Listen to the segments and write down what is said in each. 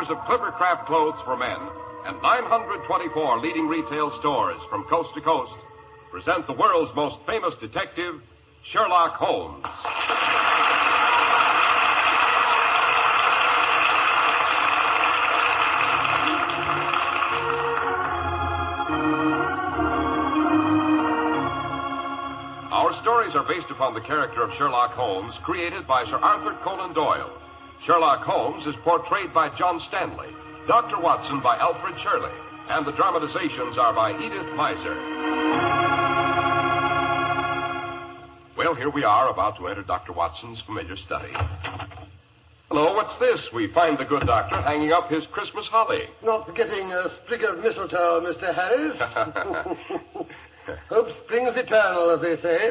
makers of Clippercraft clothes for men, and 924 leading retail stores from coast to coast, present the world's most famous detective, Sherlock Holmes. Our stories are based upon the character of Sherlock Holmes, created by Sir Arthur Conan Doyle. Sherlock Holmes is portrayed by John Stanley, Dr. Watson by Alfred Shirley, and the dramatizations are by Edith Meiser. Well, here we are, about to enter Dr. Watson's familiar study. Hello, what's this? We find the good doctor hanging up his Christmas holly. Not forgetting a sprig of mistletoe, Mr. Harris. Hope springs eternal, as they say.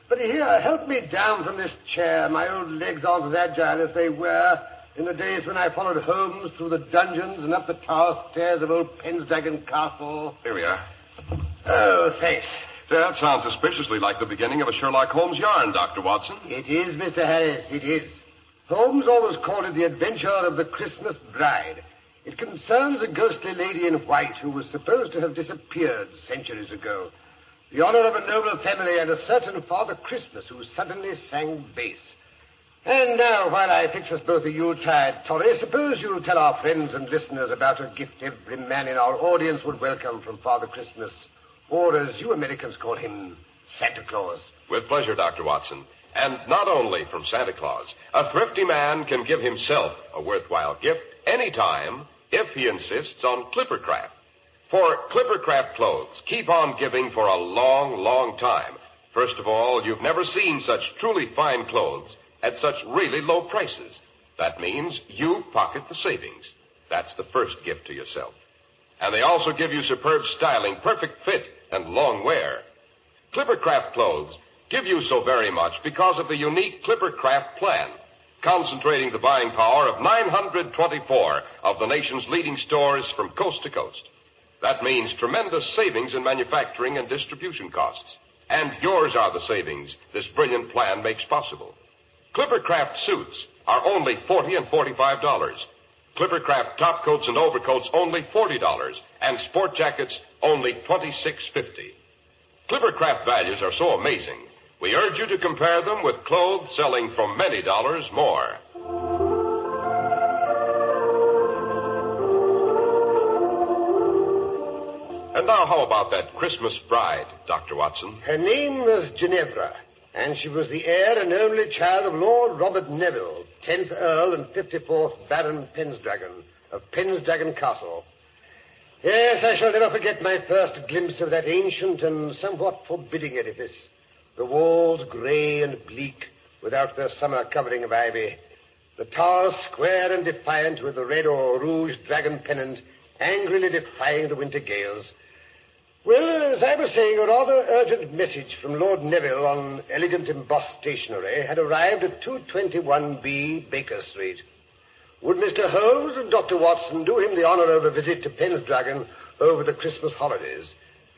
But here, help me down from this chair. My old legs aren't as agile as they were in the days when I followed Holmes through the dungeons and up the tower stairs of old Pendragon Castle. Here we are. Oh, thanks. That sounds suspiciously like the beginning of a Sherlock Holmes yarn, Dr. Watson. It is, Mr. Harris, it is. Holmes always called it the adventure of the Christmas bride. It concerns a ghostly lady in white who was supposed to have disappeared centuries ago. The honor of a noble family and a certain Father Christmas who suddenly sang bass. And now, while I fix us both a Yuletide toddy, suppose you'll tell our friends and listeners about a gift every man in our audience would welcome from Father Christmas, or as you Americans call him, Santa Claus. With pleasure, Dr. Watson. And not only from Santa Claus. A thrifty man can give himself a worthwhile gift anytime if he insists on Clippercraft. For Clippercraft clothes keep on giving for a long, long time. First of all, you've never seen such truly fine clothes at such really low prices. That means you pocket the savings. That's the first gift to yourself. And they also give you superb styling, perfect fit, and long wear. Clippercraft clothes give you so very much because of the unique Clippercraft plan, concentrating the buying power of 924 of the nation's leading stores from coast to coast. That means tremendous savings in manufacturing and distribution costs. And yours are the savings this brilliant plan makes possible. Clippercraft suits are only $40 and $45. Clippercraft top coats and overcoats only $40, and sport jackets only $26.50. Clippercraft values are so amazing, we urge you to compare them with clothes selling for many dollars more. And now, how about that Christmas bride, Dr. Watson? Her name was Geneva, and she was the heir and only child of Lord Robert Neville, 10th Earl and 54th Baron Pendragon of Pendragon Castle. Yes, I shall never forget my first glimpse of that ancient and somewhat forbidding edifice. The walls grey and bleak, without their summer covering of ivy. The towers square and defiant, with the red or rouge dragon pennant angrily defying the winter gales. Well, as I was saying, a rather urgent message from Lord Neville on elegant embossed stationery had arrived at 221B Baker Street. Would Mr. Holmes and Dr. Watson do him the honor of a visit to Pendragon over the Christmas holidays?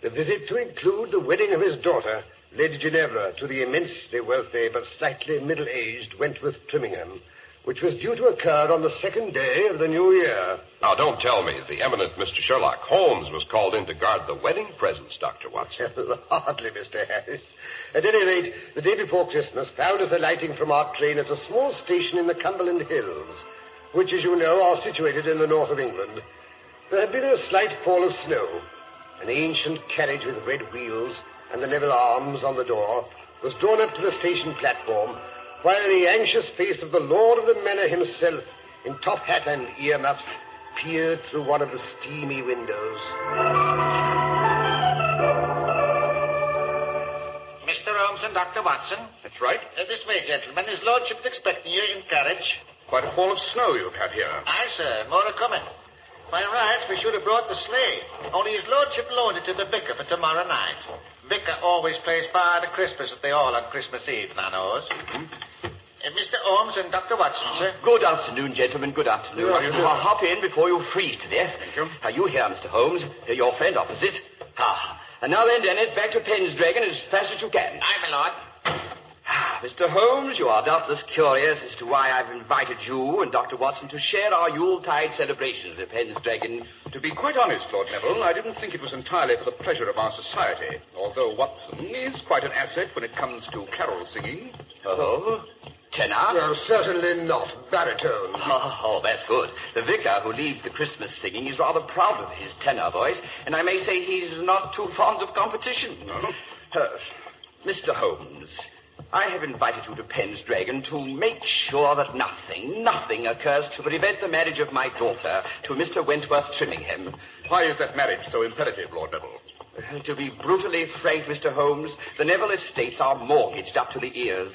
The visit to include the wedding of his daughter, Lady Geneva, to the immensely wealthy but slightly middle-aged Wentworth Trimmingham, which was due to occur on the second day of the new year. Now, don't tell me the eminent Mr. Sherlock Holmes was called in to guard the wedding presents, Dr. Watson. Hardly, Mr. Harris. At any rate, the day before Christmas found us alighting from our train at a small station in the Cumberland Hills, which, as you know, are situated in the north of England. There had been a slight fall of snow. An ancient carriage with red wheels and the Neville arms on the door was drawn up to the station platform, while the anxious face of the lord of the manor himself, in top hat and earmuffs, peered through one of the steamy windows. Mr. Holmes and Dr. Watson. That's right. This way, gentlemen. His lordship's expecting you in carriage. Quite a fall of snow you've had here. Aye, sir. More are coming. By rights, we should have brought the sleigh. Only his lordship loaned it to the vicar for tomorrow night. Vicar always plays Father Christmas at the Hall on Christmas Eve, thou knows. Mr. Holmes and Dr. Watson, sir. Good afternoon, gentlemen. Good afternoon. I'll hop in before you freeze to death. Thank you. Are you here, Mr. Holmes? Your friend opposite. And now then, Dennis, back to Pendragon as fast as you can. Aye, my lord. Mr. Holmes, you are doubtless curious as to why I've invited you and Dr. Watson to share our Yuletide celebrations at Pendragon. To be quite honest, Lord Neville, I didn't think it was entirely for the pleasure of our society, although Watson is quite an asset when it comes to carol singing. Oh? Tenor? No, certainly not. Baritone. Oh, that's good. The vicar who leads the Christmas singing is rather proud of his tenor voice, and I may say he's not too fond of competition. No? Mr. Holmes, I have invited you to Pendragon to make sure that nothing occurs to prevent the marriage of my daughter to Mr. Wentworth Trimmingham. Why is that marriage so imperative, Lord Neville? To be brutally frank, Mr. Holmes, the Neville estates are mortgaged up to the ears.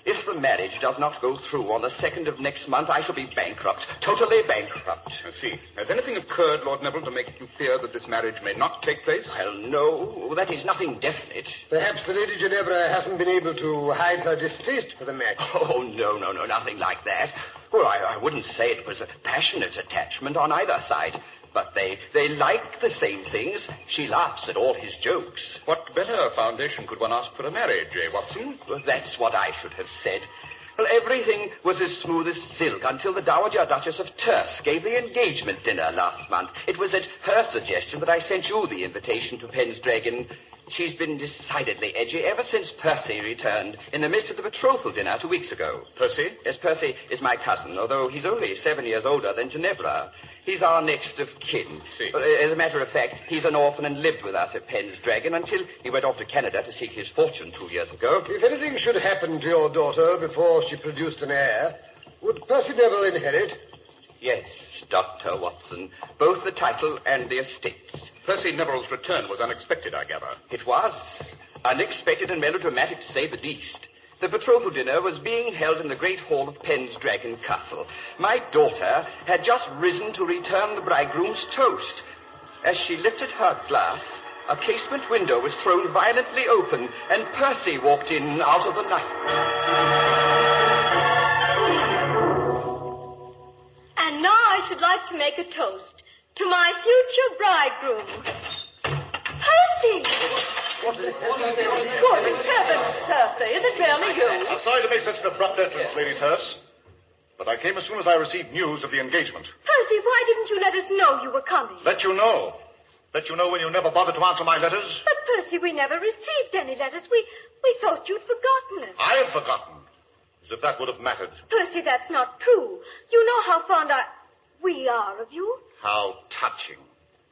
If the marriage does not go through on the 2nd of next month, I shall be bankrupt, totally bankrupt. I see. Has anything occurred, Lord Neville, to make you fear that this marriage may not take place? Well, no, that is nothing definite. Perhaps the Lady Geneva hasn't been able to hide her distaste for the match. Oh, no, nothing like that. Well, I wouldn't say it was a passionate attachment on either side. But they like the same things. She laughs at all his jokes. What better foundation could one ask for a marriage, Watson? Well, that's what I should have said. Well, everything was as smooth as silk until the Dowager Duchess of Turse gave the engagement dinner last month. It was at her suggestion that I sent you the invitation to Pendragon. She's been decidedly edgy ever since Percy returned in the midst of the betrothal dinner 2 weeks ago. Percy? Yes, Percy is my cousin, although he's only 7 years older than Geneva. He's our next of kin. See. As a matter of fact, he's an orphan and lived with us at Pendragon until he went off to Canada to seek his fortune 2 years ago. If anything should happen to your daughter before she produced an heir, would Percy Neville inherit? Yes, Dr. Watson. Both the title and the estates. Percy Neville's return was unexpected, I gather. It was. Unexpected and melodramatic, to say the least. The betrothal dinner was being held in the great hall of Pendragon Castle. My daughter had just risen to return the bridegroom's toast. As she lifted her glass, a casement window was thrown violently open, and Percy walked in out of the night. And now I should like to make a toast to my future bridegroom. Percy! What is it? Good heavens, Turse, is it really you? I'm sorry to make such an abrupt entrance, Lady Turse. But I came as soon as I received news of the engagement. Percy, why didn't you let us know you were coming? Let you know. Let you know when you never bothered to answer my letters. But, Percy, we never received any letters. We thought you'd forgotten us. I had forgotten. As if that would have mattered. Percy, that's not true. You know how fond we are of you. How touching.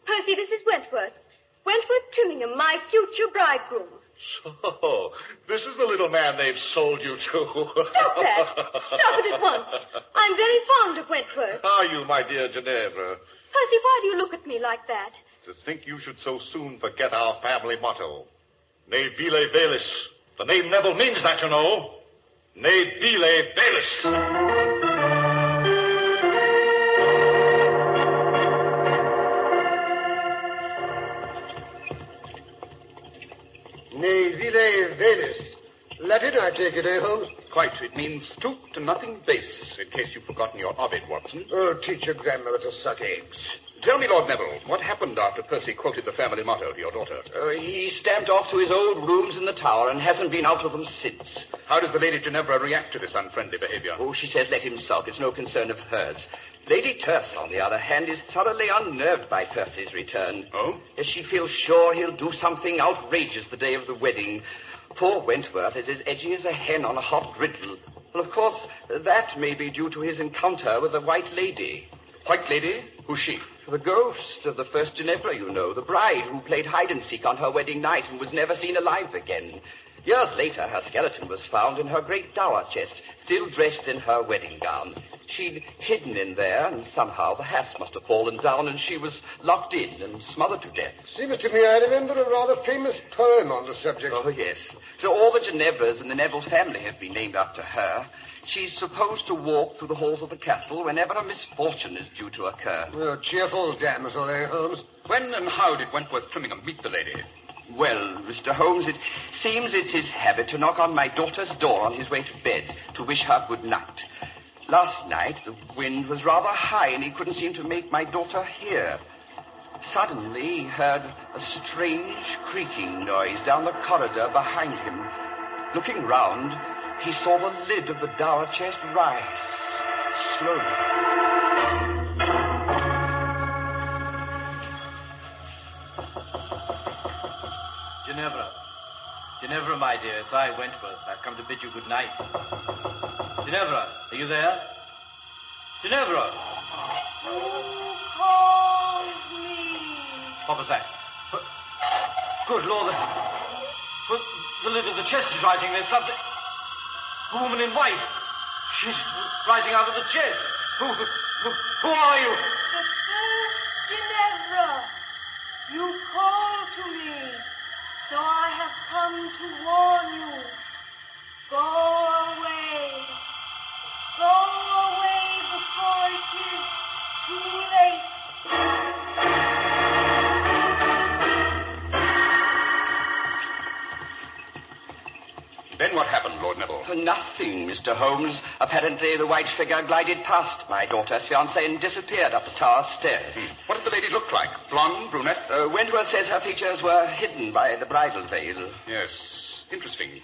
Percy, this is Wentworth. Wentworth Trimmingham, my future bridegroom. So, this is the little man they've sold you to. Stop that. Stop it at once. I'm very fond of Wentworth. Are you, my dear Geneva? Percy, why do you look at me like that? To think you should so soon forget our family motto. Ne bile velis. The name Neville means that, you know. Ne bile velis. Ne vile velis. Latin, I take it, Holmes? Quite. It means stoop to nothing base, in case you've forgotten your Ovid, Watson. Oh, teach your grandmother to suck eggs. Tell me, Lord Neville, what happened after Percy quoted the family motto to your daughter? He stamped off to his old rooms in the tower and hasn't been out of them since. How does the Lady Geneva react to this unfriendly behavior? Oh, she says let him sulk. It's no concern of hers. Lady Turse, on the other hand, is thoroughly unnerved by Percy's return. Oh? As she feels sure he'll do something outrageous the day of the wedding. Poor Wentworth is as edgy as a hen on a hot griddle. Well, of course, that may be due to his encounter with the White Lady. White Lady? Who's she? The ghost of the first Geneva, you know, the bride who played hide-and-seek on her wedding night and was never seen alive again. Years later, her skeleton was found in her great dower chest, still dressed in her wedding gown. She'd hidden in there, and somehow the hasp must have fallen down, and she was locked in and smothered to death. Seems to me I remember a rather famous poem on the subject. Oh, yes. So all the Genevas in the Neville family have been named after her. She's supposed to walk through the halls of the castle whenever a misfortune is due to occur. Oh, cheerful damsel, Holmes? When and how did Wentworth Trimmingham meet the lady? Well, Mr. Holmes, it seems it's his habit to knock on my daughter's door on his way to bed to wish her good night. Last night, the wind was rather high, and he couldn't seem to make my daughter hear. Suddenly, he heard a strange creaking noise down the corridor behind him. Looking round, he saw the lid of the dower chest rise slowly. Geneva, my dear, it's I, Wentworth. I've come to bid you good night. Geneva, are you there? Geneva! Who calls me? What was that? Good Lord, the lid of the chest is rising. There's something... A woman in white. She's rising out of the chest. Who are you? The first Ginevra. You call to me, so I have come to warn you. Go away. Go away before it is too late. Then what happened, Lord Neville? Nothing, Mr. Holmes. Apparently, the white figure glided past my daughter's fiancé and disappeared up the tower stairs. What did the lady look like? Blonde, brunette? Wentworth says her features were hidden by the bridal veil. Yes. Interesting.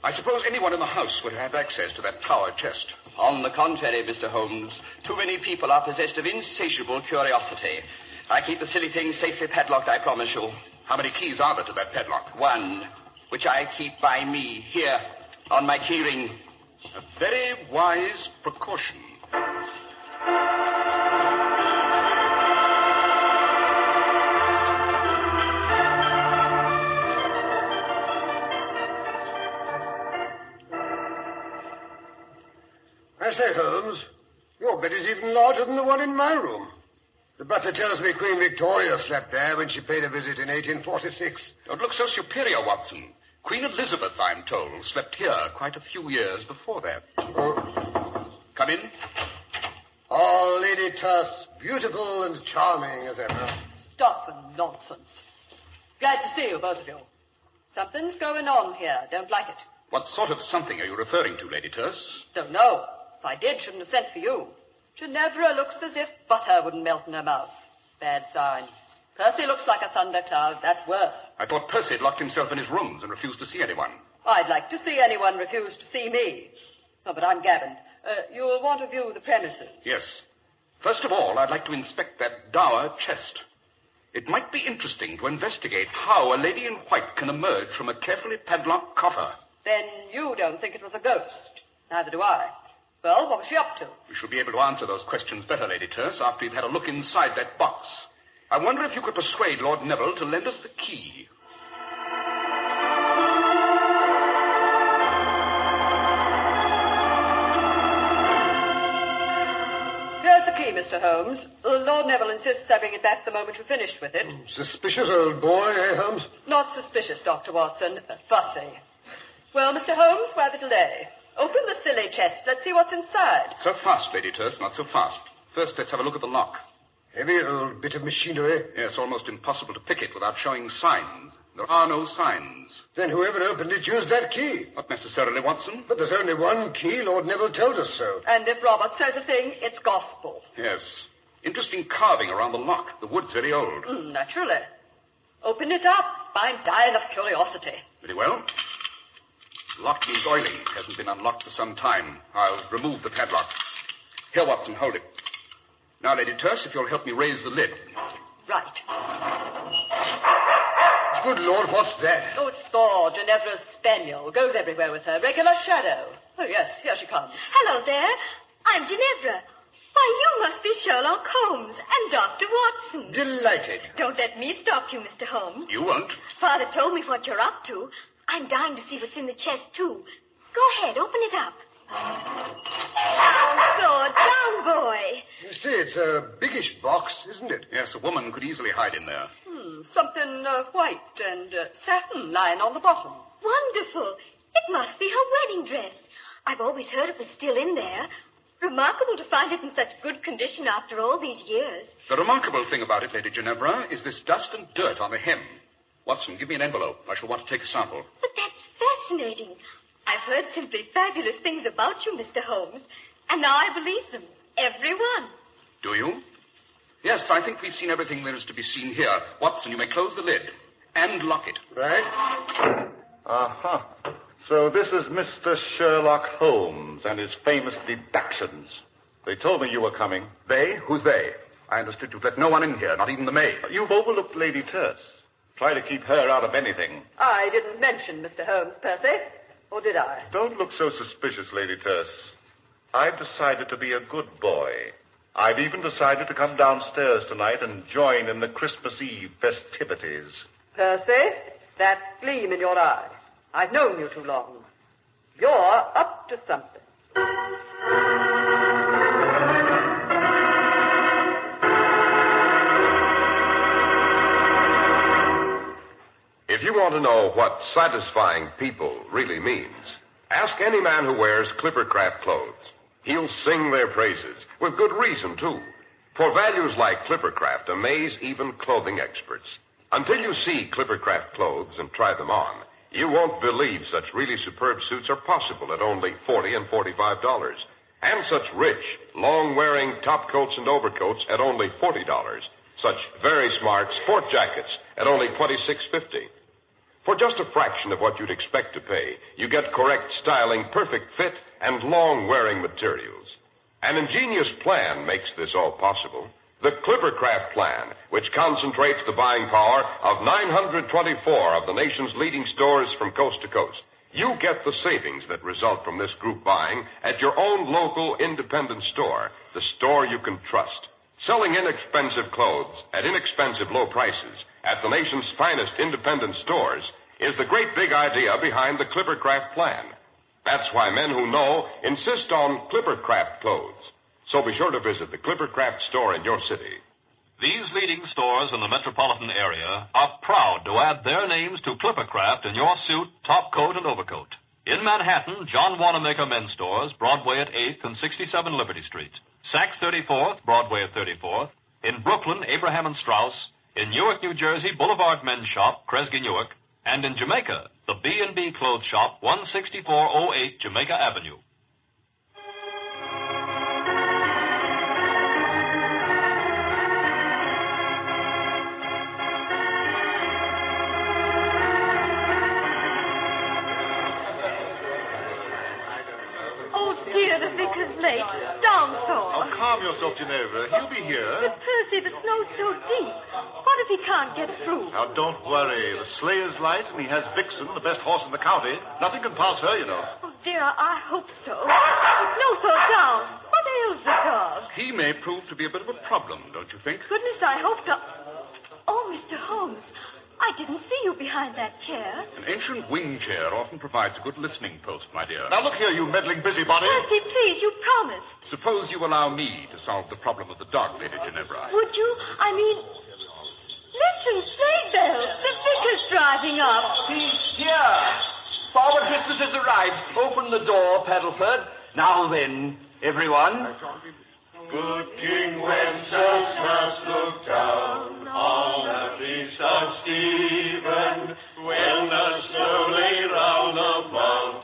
I suppose anyone in the house would have access to that tower chest. On the contrary, Mr. Holmes, too many people are possessed of insatiable curiosity. I keep the silly thing safely padlocked, I promise you. How many keys are there to that padlock? One, which I keep by me, here, on my keyring. A very wise precaution. I say, Holmes, your bed is even larger than the one in my room. The butler tells me Queen Victoria slept there when she paid a visit in 1846. Don't look so superior, Watson. Queen Elizabeth, I'm told, slept here quite a few years before that. Oh. Come in. Oh, Lady Turse, beautiful and charming as ever. Stuff and nonsense. Glad to see you, both of you. Something's going on here. Don't like it. What sort of something are you referring to, Lady Turse? Don't know. If I did, shouldn't have sent for you. Ginevra looks as if butter wouldn't melt in her mouth. Bad sign. Percy looks like a thundercloud. That's worse. I thought Percy had locked himself in his rooms and refused to see anyone. I'd like to see anyone refuse to see me. Oh, but I'm gabbing. You'll want to view the premises. Yes. First of all, I'd like to inspect that dower chest. It might be interesting to investigate how a lady in white can emerge from a carefully padlocked coffer. Then you don't think it was a ghost. Neither do I. Well, what was she up to? We shall be able to answer those questions better, Lady Turse, after you've had a look inside that box. I wonder if you could persuade Lord Neville to lend us the key. Here's the key, Mr. Holmes. Lord Neville insists I bring it back the moment you've finished with it. Suspicious old boy, eh, Holmes? Not suspicious, Dr. Watson. Fussy. Well, Mr. Holmes, why the delay? Open the silly chest. Let's see what's inside. So fast, Lady Turse, not so fast. First, let's have a look at the lock. Heavy old bit of machinery. Yes, almost impossible to pick it without showing signs. There are no signs. Then whoever opened it used that key. Not necessarily, Watson. But there's only one key. Lord Neville told us so. And if Robert says a thing, it's gospel. Yes. Interesting carving around the lock. The wood's very old. Naturally. Open it up. I'm dying of curiosity. Very well. Lock needs oiling. Hasn't been unlocked for some time. I'll remove the padlock. Here, Watson, hold it. Now, Lady Turse, if you'll help me raise the lid. Right. Good Lord, what's that? Oh, it's Thor, Ginevra's spaniel. Goes everywhere with her. Regular shadow. Oh, yes, here she comes. Hello there. I'm Ginevra. Why, you must be Sherlock Holmes and Dr. Watson. Delighted. Don't let me stop you, Mr. Holmes. You won't. Father told me what you're up to. I'm dying to see what's in the chest, too. Go ahead, open it up. Down, sword, down, boy. You see, it's a biggish box, isn't it? Yes, a woman could easily hide in there. Something white and satin lying on the bottom. Wonderful. It must be her wedding dress. I've always heard it was still in there. Remarkable to find it in such good condition after all these years. The remarkable thing about it, Lady Ginevra, is this dust and dirt on the hem. Watson, give me an envelope. I shall want to take a sample. But that's fascinating. I've heard simply fabulous things about you, Mr. Holmes, and now I believe them. Every one. Do you? Yes, I think we've seen everything there is to be seen here. Watson, you may close the lid and lock it. Right. So this is Mr. Sherlock Holmes and his famous deductions. They told me you were coming. They? Who's they? I understood you've let no one in here, not even the maid. You've overlooked Lady Turse. Try to keep her out of anything. I didn't mention Mr. Holmes, Percy. Or did I? Don't look so suspicious, Lady Turse. I've decided to be a good boy. I've even decided to come downstairs tonight and join in the Christmas Eve festivities. Percy, that gleam in your eye. I've known you too long. You're up to something. If you want to know what satisfying people really means, ask any man who wears Clippercraft clothes. He'll sing their praises, with good reason, too. For values like Clippercraft amaze even clothing experts. Until you see Clippercraft clothes and try them on, you won't believe such really superb suits are possible at only $40 and $45. And such rich, long-wearing top coats and overcoats at only $40. Such very smart sport jackets at only $26.50. For just a fraction of what you'd expect to pay, you get correct styling, perfect fit, and long-wearing materials. An ingenious plan makes this all possible. The Clippercraft plan, which concentrates the buying power of 924 of the nation's leading stores from coast to coast. You get the savings that result from this group buying at your own local independent store, the store you can trust. Selling inexpensive clothes at inexpensive low prices at the nation's finest independent stores is the great big idea behind the Clippercraft plan. That's why men who know insist on Clippercraft clothes. So be sure to visit the Clippercraft store in your city. These leading stores in the metropolitan area are proud to add their names to Clippercraft in your suit, top coat, and overcoat. In Manhattan, John Wanamaker Men's Stores, Broadway at 8th and 67 Liberty Street. Saks 34th, Broadway at 34th. In Brooklyn, Abraham and Strauss. In Newark, New Jersey, Boulevard Men's Shop, Kresge Newark. And in Jamaica, the B&B Clothes Shop, 16408 Jamaica Avenue. The vicar's late. Down, Thor. Oh, calm yourself, Geneva. He'll be here. But Percy, the snow's so deep. What if he can't get through? Now, don't worry. The sleigh is light, and he has Vixen, the best horse in the county. Nothing can pass her, you know. Oh, dear, I hope so. No, Thor, down. What ails the dog? He may prove to be a bit of a problem, don't you think? Goodness, I hope so. Oh, Mr. Holmes, I didn't see you behind that chair. An ancient wing chair often provides a good listening post, my dear. Now, look here, you meddling busybody. Percy, please, you promised. Suppose you allow me to solve the problem of the dog, Lady Ginevra. Would you? I mean, listen, sleigh bells. The vicar's driving up. He's here. Father Christmas has arrived. Open the door, Paddleford. Now then, everyone. Good King Wenceslas looked down on the feast of Stephen when the snow lay round the mount.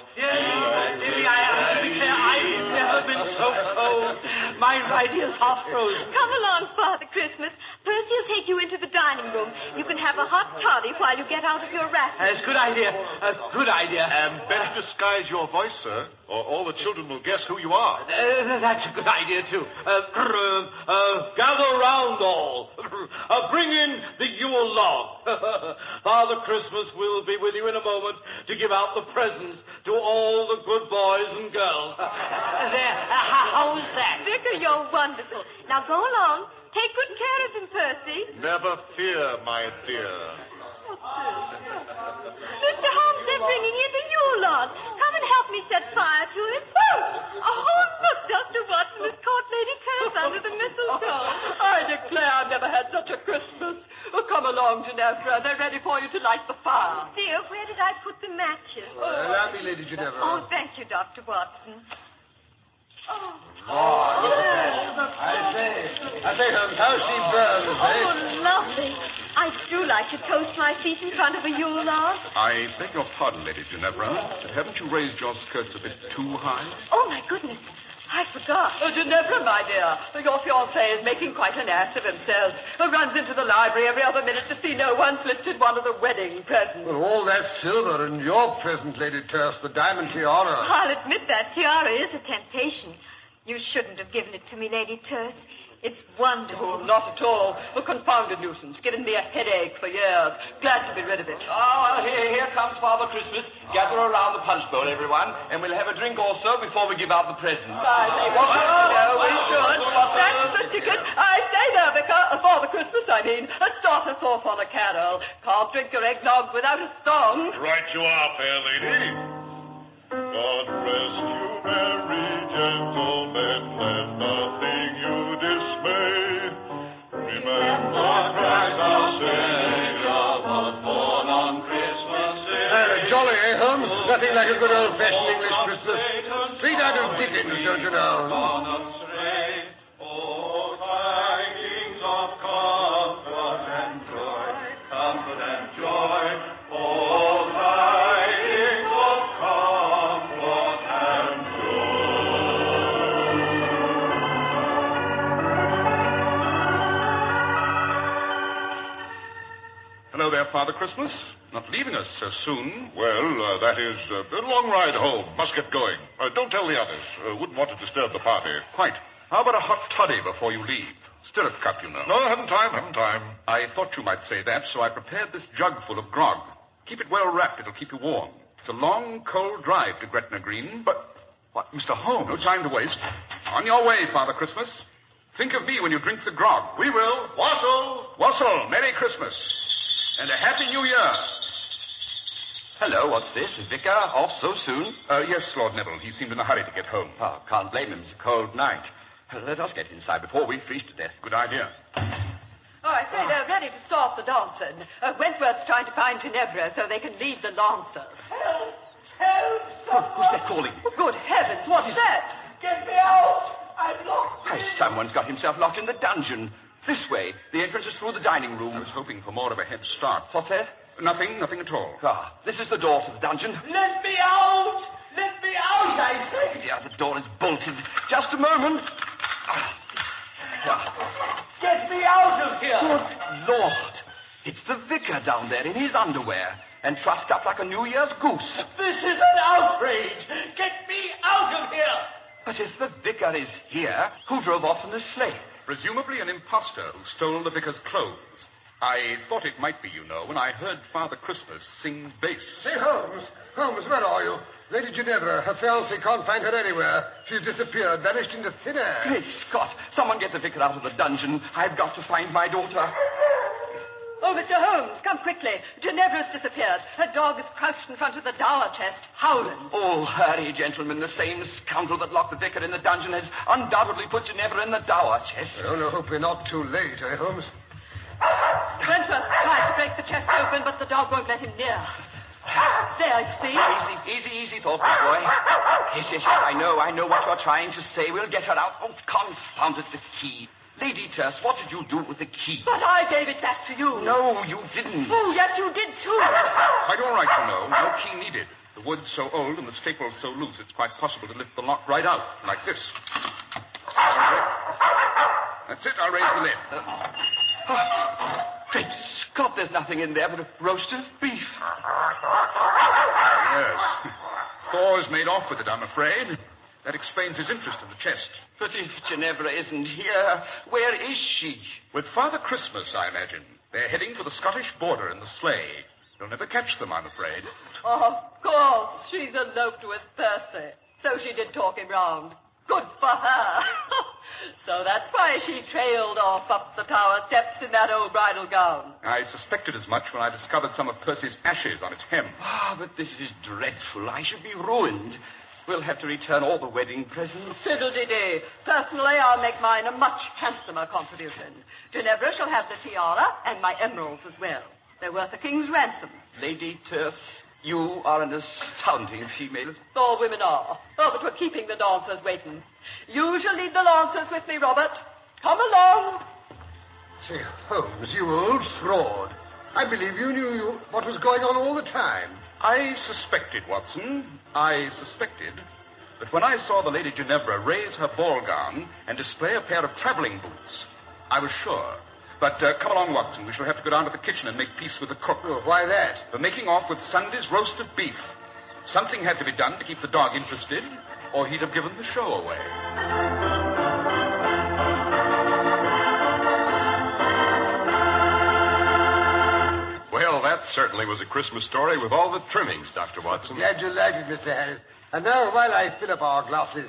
I've been so cold. My right ear's half frozen. Come along, Father Christmas. Percy will take you into the dining room. You can have a hot toddy while you get out of your wrap. That's a good idea. Good idea. And best disguise your voice, sir, or all the children will guess who you are. That's a good idea, too. Gather round all. Bring in the Yule log. Father Christmas will be with you in a moment to give out the presents to all the good boys and girls. How's that? Vicar, you're wonderful. Now go along. Take good care of him, Percy. Never fear, my dear. Mr. Holmes, they're bringing in the Yule log. Come and help me set fire to it. Oh, look, Dr. Watson has caught Lady Turse under the mistletoe. I declare I've never had such a Christmas. Come along, Ginevra. They're ready for you to light the fire. Dear, where did I put the matches? Allow me, Lady Geneva. Oh, thank you, Dr. Watson. Oh, look at that. I say, Holmes, how she burns, eh? Oh, lovely. I do like to toast my feet in front of a Yule log. I beg your pardon, Lady Ginevra, but haven't you raised your skirts a bit too high? Oh, my goodness. I forgot. Oh, Ginevra, my dear, your fiancé is making quite an ass of himself. Runs into the library every other minute to see no one's lifted one of the wedding presents. Well, all that silver and your present, Lady Turse, the diamond tiara. I'll admit that tiara is a temptation. You shouldn't have given it to me, Lady Turse. It's wonderful. Oh, not at all. A confounded nuisance. Given me a headache for years. Glad to be rid of it. Oh, here comes Father Christmas. Gather around the punch bowl, everyone, and we'll have a drink also before we give out the presents. No, we should. That's the ticket. I say there, Vicar. Father Christmas, I mean. Start us off on a carol. Can't drink your eggnog without a song. Right you are, fair lady. God rest you, merry gentlemen. Let nothing you dismay. Remember Christ our Savior was born on Christmas Day. Jolly, eh, Holmes? Nothing like a good old-fashioned English Christmas. Straight out of Dickens, don't you know? Oh, tidings of comfort and joy, comfort and joy. Oh, tidings of comfort and Hello there, Father Christmas. Not leaving us so soon. Well, that is a long ride home. Must get going. Don't tell the others. Wouldn't want to disturb the party. Quite. How about a hot toddy before you leave? Stirrup cup, you know. No, haven't time. I thought you might say that, so I prepared this jug full of grog. Keep it well wrapped. It'll keep you warm. It's a long, cold drive to Gretna Green. But, what, Mr. Holmes? No time to waste. On your way, Father Christmas. Think of me when you drink the grog. We will. Wassail. Merry Christmas. And a Happy New Year. Hello, what's this? Vicar off so soon? Yes, Lord Neville. He seemed in a hurry to get home. Oh, can't blame him. It's a cold night. Let us get inside before we freeze to death. Good idea. Oh, I say they're ready to start the dancing. Wentworth's trying to find Ginevra so they can lead the lancers. Help! Who's that calling? Oh, good heavens, what's that? Get me out! I'm locked. Someone's got himself locked in the dungeon. This way. The entrance is through the dining room. I was hoping for more of a head start. What's that? Nothing at all. Ah, this is the door to the dungeon. Let me out! Let me out, I say! Yeah, the door is bolted. Just a moment. Get me out of here! Good Lord. It's the vicar down there in his underwear and trussed up like a New Year's goose. This is an outrage! Get me out of here! But if the vicar is here, who drove off in the sleigh? Presumably an impostor who stole the vicar's clothes. I thought it might be, you know, when I heard Father Christmas sing bass. Say, Holmes, where are you? Lady Ginevra, her fiancé can't find her anywhere. She's disappeared, vanished into thin air. Great Scott, someone get the vicar out of the dungeon. I've got to find my daughter. Oh, Mr. Holmes, come quickly. Ginevra's disappeared. Her dog is crouched in front of the dower chest, howling. Oh, hurry, gentlemen. The same scoundrel that locked the vicar in the dungeon has undoubtedly put Ginevra in the dower chest. I only hope we're not too late, eh, Holmes? Wentworth tried to break the chest open, but the dog won't let him near. There, you see? Easy, thoughtful boy. Yes, I know what you're trying to say. We'll get her out. Oh, confound it, the key. Lady Turse, what did you do with the key? But I gave it back to you. No, you didn't. Oh, yes, you did, too. Quite all right, you know. No key needed. The wood's so old and the staple's so loose, it's quite possible to lift the lock right out, like this. That's it. I'll raise the lid. Great Scott, there's nothing in there but a roast of beef. Yes. Thor's made off with it, I'm afraid. That explains his interest in the chest. But if Ginevra isn't here, where is she? With Father Christmas, I imagine. They're heading for the Scottish border in the sleigh. You'll never catch them, I'm afraid. Oh, of course. She's eloped with Percy. So she did talk him round. Good for her. So that's why she trailed off up the tower steps in that old bridal gown. I suspected as much when I discovered some of Percy's ashes on its hem. But this is dreadful. I should be ruined. We'll have to return all the wedding presents. Fiddle-dee-dee. Personally, I'll make mine a much handsomer contribution. Ginevra shall have the tiara and my emeralds as well. They're worth a king's ransom. Lady Turse, you are an astounding female. All women are. Oh, but we're keeping the dancers waiting. You shall lead the lancers with me, Robert. Come along. Say, Holmes, you old fraud. I believe you knew what was going on all the time. I suspected, Watson. I suspected. But when I saw the Lady Geneva raise her ball gown and display a pair of traveling boots, I was sure. But come along, Watson. We shall have to go down to the kitchen and make peace with the cook. Oh, why that? For making off with Sunday's roasted beef. Something had to be done to keep the dog interested, or he'd have given the show away. Well, that certainly was a Christmas story with all the trimmings, Dr. Watson. Glad you liked it, Mr. Harris. And now, while I fill up our glasses,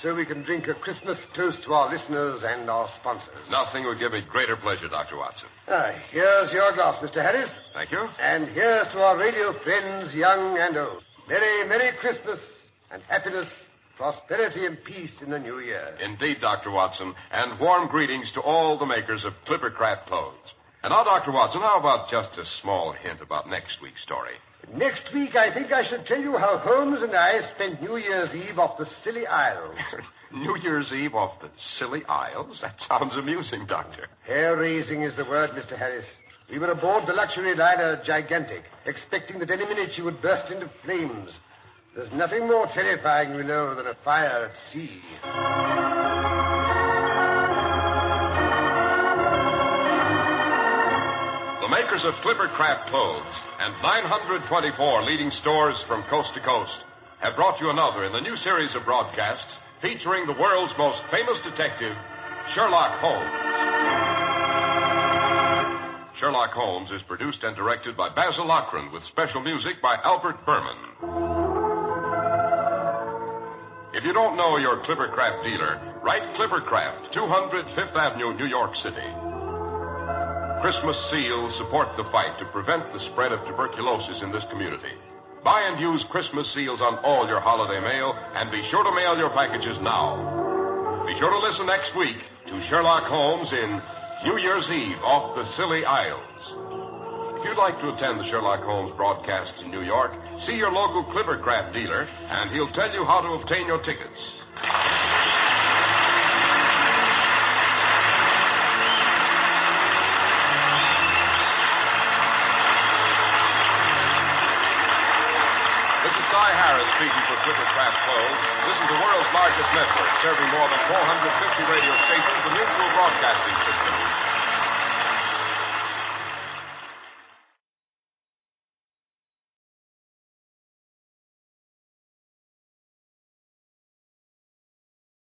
so we can drink a Christmas toast to our listeners and our sponsors. Nothing would give me greater pleasure, Dr. Watson. Here's your glass, Mr. Harris. Thank you. And here's to our radio friends, young and old. Merry, Merry Christmas and happiness, prosperity and peace in the new year. Indeed, Dr. Watson, and warm greetings to all the makers of Clippercraft clothes. And now, Dr. Watson, how about just a small hint about next week's story? Next week, I think I should tell you how Holmes and I spent New Year's Eve off the Scilly Isles. New Year's Eve off the Scilly Isles? That sounds amusing, Doctor. Hair-raising is the word, Mr. Harris. We were aboard the luxury liner Gigantic, expecting that any minute she would burst into flames. There's nothing more terrifying, you know, than a fire at sea. The makers of Clippercraft clothes and 924 leading stores from coast to coast have brought you another in the new series of broadcasts featuring the world's most famous detective, Sherlock Holmes. Sherlock Holmes is produced and directed by Basil Lochran with special music by Albert Berman. If you don't know your Clippercraft dealer, write Clippercraft, 200 Fifth Avenue, New York City. Christmas seals support the fight to prevent the spread of tuberculosis in this community. Buy and use Christmas seals on all your holiday mail, and be sure to mail your packages now. Be sure to listen next week to Sherlock Holmes in New Year's Eve off the Scilly Isles. If you'd like to attend the Sherlock Holmes broadcasts in New York, see your local Clippercraft dealer, and he'll tell you how to obtain your tickets. Speaking for Clippercraft clothes, this is the world's largest network, serving more than 450 radio stations, the Mutual Broadcasting System.